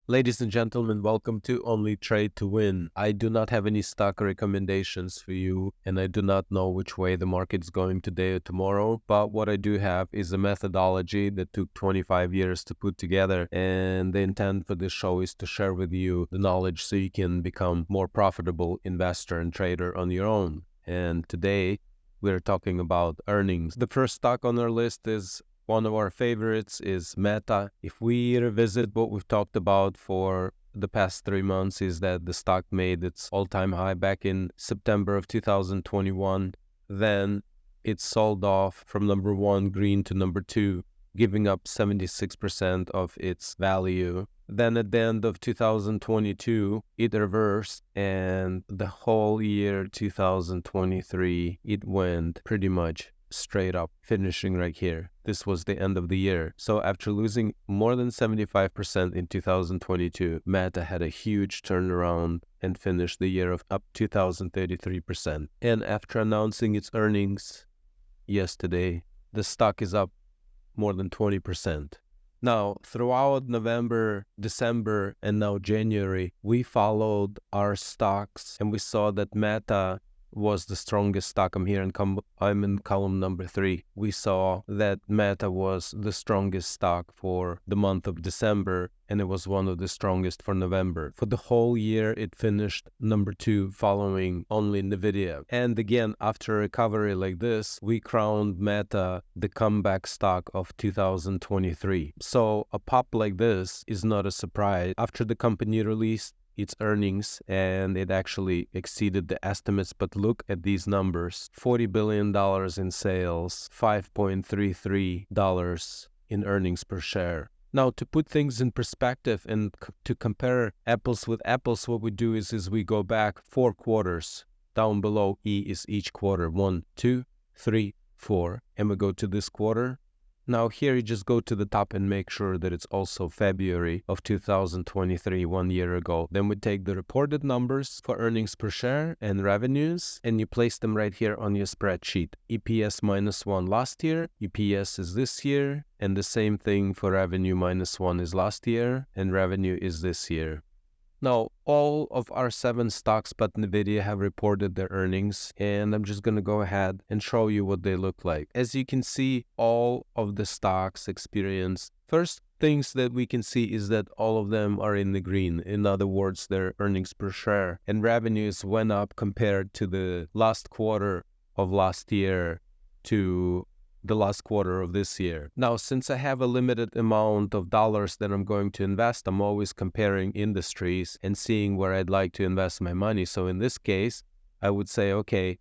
Ladies and gentlemen, welcome to Only Trade to Win. I do not have any stock recommendations for you, and I do not know which way the market's going today or tomorrow. But what I do have is a methodology that took 25 years to put together. And the intent for this show is to share with you the knowledge so you can become more profitable investor and trader on your own. And today, we're talking about earnings. The first stock on our list is one of our favorites is Meta. If we revisit what we've talked about for the past 3 months is that the stock made its all-time high back in September of 2021. Then it sold off from number 1 green to number 2, giving up 76% of its value. Then at the end of 2022, it reversed, and the whole year 2023, it went pretty much straight up, finishing right here. This was the end of the year. So after losing more than 75% in 2022, Meta had a huge turnaround and finished the year of up 2,033%. And after announcing its earnings yesterday, the stock is up more than 20%. Now, throughout November, December, and now January, we followed our stocks and we saw that Meta was the strongest stock. I'm in column number 3. We saw that Meta was the strongest stock for the month of December, and it was one of the strongest for November. For the whole year, it finished number 2, following only Nvidia. And again, after a recovery like this, we crowned Meta the comeback stock of 2023. So a pop like this is not a surprise. After the company released its earnings, and it actually exceeded the estimates. But look at these numbers: $40 billion in sales, $5.33 in earnings per share. Now, to put things in perspective and to compare apples with apples, what we do is we go back 4 quarters. Down below E is each quarter, 1, 2, 3, 4, and we go to this quarter. Now here you just go to the top and make sure that it's also February of 2023, 1 year ago. Then we take the reported numbers for earnings per share and revenues, and you place them right here on your spreadsheet. EPS -1 last year, EPS is this year, and the same thing for revenue. -1 is last year, and revenue is this year. Now, all of our 7 stocks but Nvidia have reported their earnings, and I'm just going to go ahead and show you what they look like. As you can see, all of the stocks experience first things that we can see is that all of them are in the green. In other words, their earnings per share and revenues went up compared to the last quarter of last year to the last quarter of this year. Now, since I have a limited amount of dollars that I'm going to invest, I'm always comparing industries and seeing where I'd like to invest my money. So in this case, I would say, okay,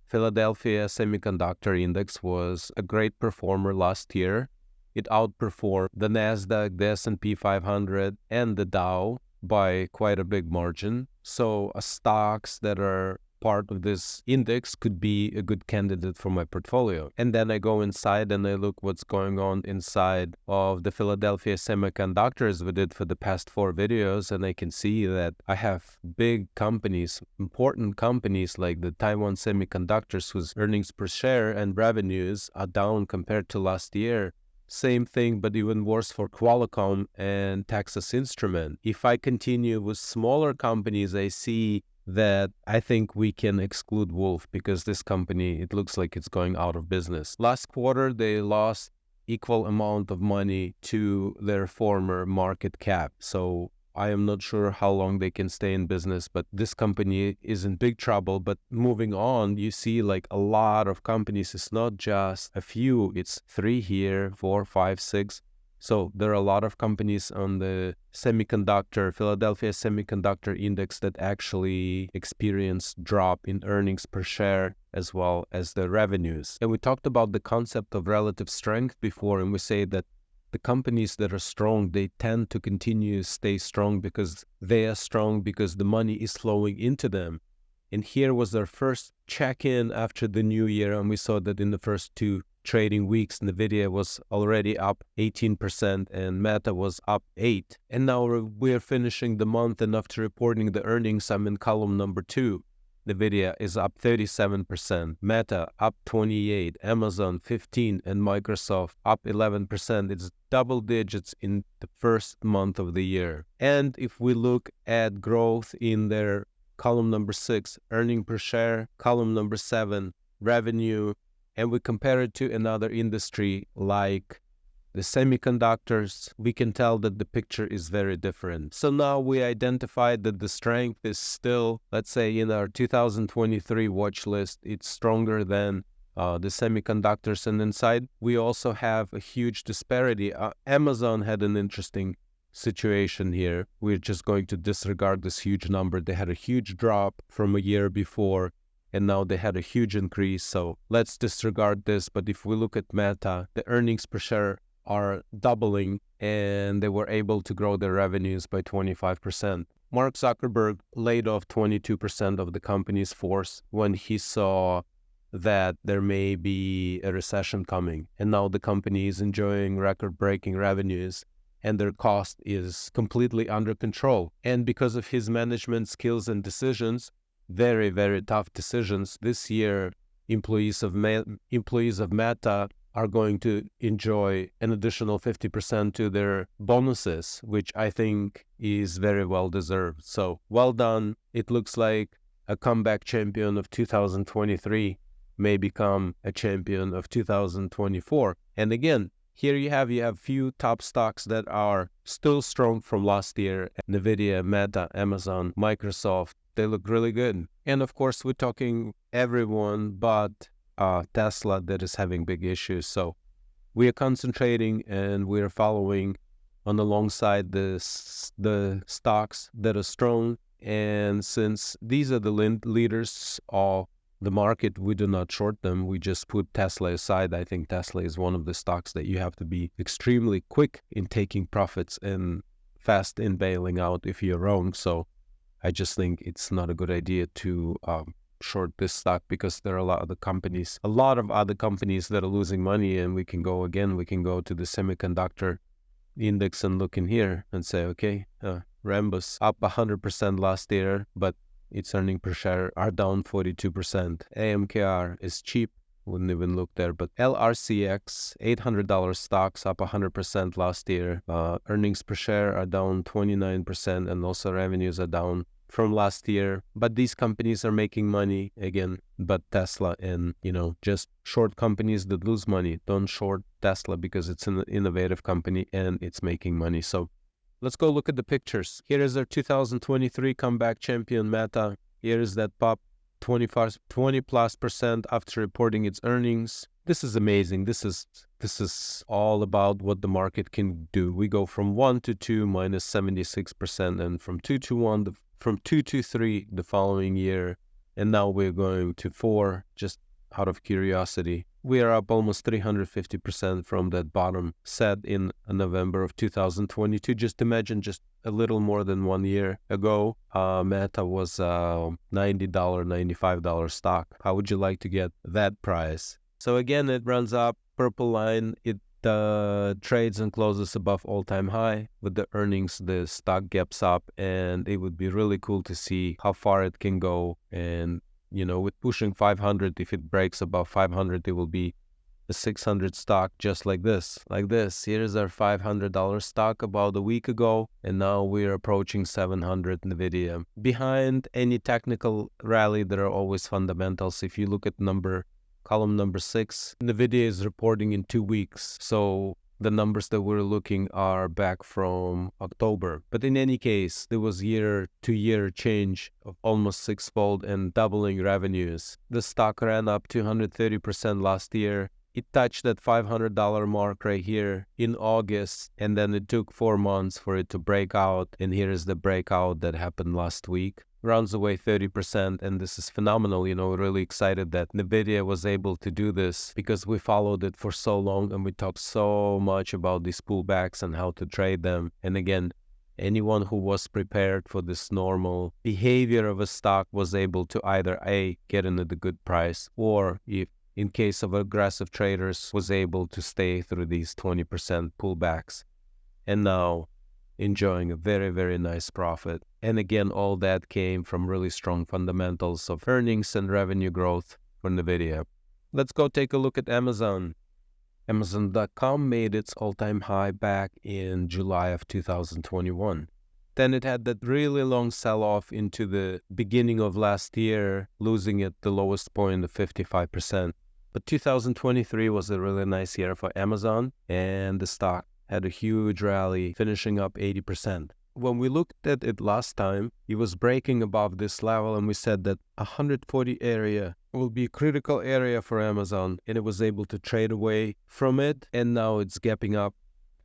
Philadelphia Semiconductor Index was a great performer last year. It outperformed the NASDAQ, the S&P 500, and the Dow by quite a big margin. So stocks that are part of this index could be a good candidate for my portfolio. And then I go inside and I look what's going on inside of the Philadelphia Semiconductors we did for the past 4 videos, and I can see that I have big companies, important companies like the Taiwan Semiconductors, whose earnings per share and revenues are down compared to last year. Same thing, but even worse for Qualcomm and Texas Instrument. If I continue with smaller companies, I see that I think we can exclude Wolf because this company, it looks like it's going out of business. Last quarter, they lost equal amount of money to their former market cap. So I am not sure how long they can stay in business, but this company is in big trouble. But moving on, you see like a lot of companies. It's not just a few, it's 3 here, 4, 5, 6. So there are a lot of companies on the Philadelphia Semiconductor Index that actually experience drop in earnings per share as well as the revenues. And we talked about the concept of relative strength before, and we say that the companies that are strong, they tend to continue to stay strong because they are strong because the money is flowing into them. And here was our first check-in after the new year, and we saw that in the first 2 trading weeks, Nvidia was already up 18% and Meta was up 8%. And now we're finishing the month, and after reporting the earnings, I'm in column number 2. NVIDIA is up 37%, Meta up 28%, Amazon 15%, and Microsoft up 11%. It's double digits in the first month of the year. And if we look at growth in their column number 6, earning per share, column number 7, revenue, and we compare it to another industry like the semiconductors, we can tell that the picture is very different. So now we identified that the strength is still, let's say in our 2023 watch list, it's stronger than the semiconductors. And inside, we also have a huge disparity. Amazon had an interesting situation here. We're just going to disregard this huge number. They had a huge drop from a year before, and now they had a huge increase. So let's disregard this. But if we look at Meta, the earnings per share are doubling, and they were able to grow their revenues by 25%. Mark Zuckerberg laid off 22% of the company's force when he saw that there may be a recession coming. And now the company is enjoying record-breaking revenues, and their cost is completely under control. And because of his management skills and decisions, very, very tough decisions, this year, employees of Meta are going to enjoy an additional 50% to their bonuses, which I think is very well deserved. So well done. It looks like a comeback champion of 2023 may become a champion of 2024. And again, here you have few top stocks that are still strong from last year. NVIDIA, Meta, Amazon, Microsoft, they look really good. And of course, we're talking everyone but Tesla that is having big issues. So we are concentrating and we are following on alongside the stocks that are strong. And since these are the leaders of the market, we do not short them. We just put Tesla aside. I think Tesla is one of the stocks that you have to be extremely quick in taking profits and fast in bailing out if you're wrong. So I just think it's not a good idea to short this stock, because there are a lot of other companies that are losing money. And we can go to the semiconductor index and look in here and say, okay, Rambus up 100% last year, but its earnings per share are down 42%. AMKR is cheap, wouldn't even look there, but LRCX, $800 stocks up 100% last year. Earnings per share are down 29%, and also revenues are down from last year. But these companies are making money again. But Tesla and, just short companies that lose money. Don't short Tesla because it's an innovative company and it's making money. So let's go look at the pictures. Here is our 2023 comeback champion, Meta. Here is that pop 20+% after reporting its earnings. This is amazing. This is all about what the market can do. We go from 1 to 2 minus 76%, and from 2 to 1, from 2 to 3 the following year, and now we're going to 4 just out of curiosity. We are up almost 350% from that bottom set in November of 2022. Just imagine, just a little more than 1 year ago, Meta was $90, $95 stock. How would you like to get that price? So again, it runs up, purple line. It trades and closes above all-time high. With the earnings, the stock gaps up, and it would be really cool to see how far it can go. And with pushing 500, if it breaks above 500, it will be a 600 stock just like this. Here's our $500 stock about a week ago, and now we're approaching 700 NVIDIA. Behind any technical rally, there are always fundamentals. If you look at column number 6, NVIDIA is reporting in 2 weeks. So the numbers that we're looking are back from October. But in any case, there was year-to-year change of almost sixfold and doubling revenues. The stock ran up 230% last year. It touched that $500 mark right here in August, and then it took 4 months for it to break out. And here is the breakout that happened last week. Runs away 30%, and this is phenomenal. We're really excited that NVIDIA was able to do this, because we followed it for so long and we talked so much about these pullbacks and how to trade them. And again, anyone who was prepared for this normal behavior of a stock was able to either get in at a good price, or if in case of aggressive traders, was able to stay through these 20% pullbacks. And now enjoying a very, very nice profit. And again, all that came from really strong fundamentals of earnings and revenue growth for NVIDIA. Let's go take a look at Amazon. Amazon.com made its all-time high back in July of 2021. Then it had that really long sell-off into the beginning of last year, losing at the lowest point of 55%. But 2023 was a really nice year for Amazon, and the stock had a huge rally, finishing up 80%. When we looked at it last time, it was breaking above this level, and we said that 140 area will be a critical area for Amazon, and it was able to trade away from it, and now it's gapping up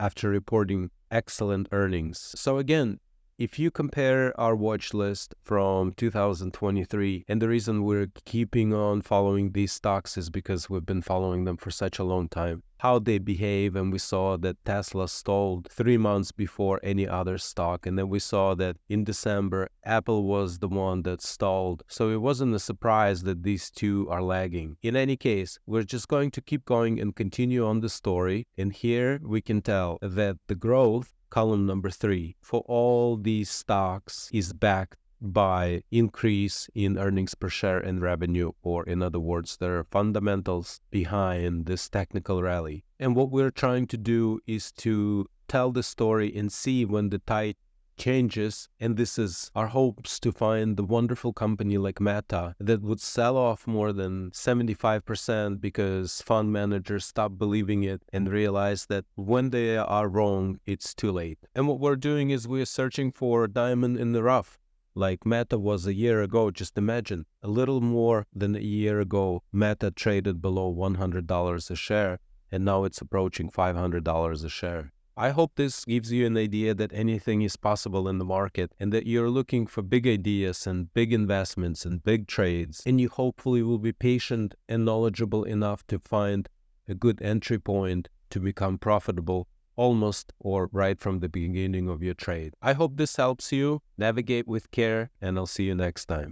after reporting excellent earnings. So again, if you compare our watch list from 2023, and the reason we're keeping on following these stocks is because we've been following them for such a long time, how they behave, and we saw that Tesla stalled 3 months before any other stock, and then we saw that in December, Apple was the one that stalled. So it wasn't a surprise that these two are lagging. In any case, we're just going to keep going and continue on the story, and here we can tell that the growth, column number 3, for all these stocks is backed by increase in earnings per share and revenue, or in other words, there are fundamentals behind this technical rally. And what we're trying to do is to tell the story and see when the tide changes, and this is our hopes to find the wonderful company like Meta that would sell off more than 75% because fund managers stop believing it and realize that when they are wrong, it's too late. And what we're doing is we're searching for a diamond in the rough, like Meta was a year ago. Just imagine, a little more than a year ago, Meta traded below $100 a share, and now it's approaching $500 a share. I hope this gives you an idea that anything is possible in the market, and that you're looking for big ideas and big investments and big trades, and you hopefully will be patient and knowledgeable enough to find a good entry point to become profitable almost or right from the beginning of your trade. I hope this helps you. Navigate with care, and I'll see you next time.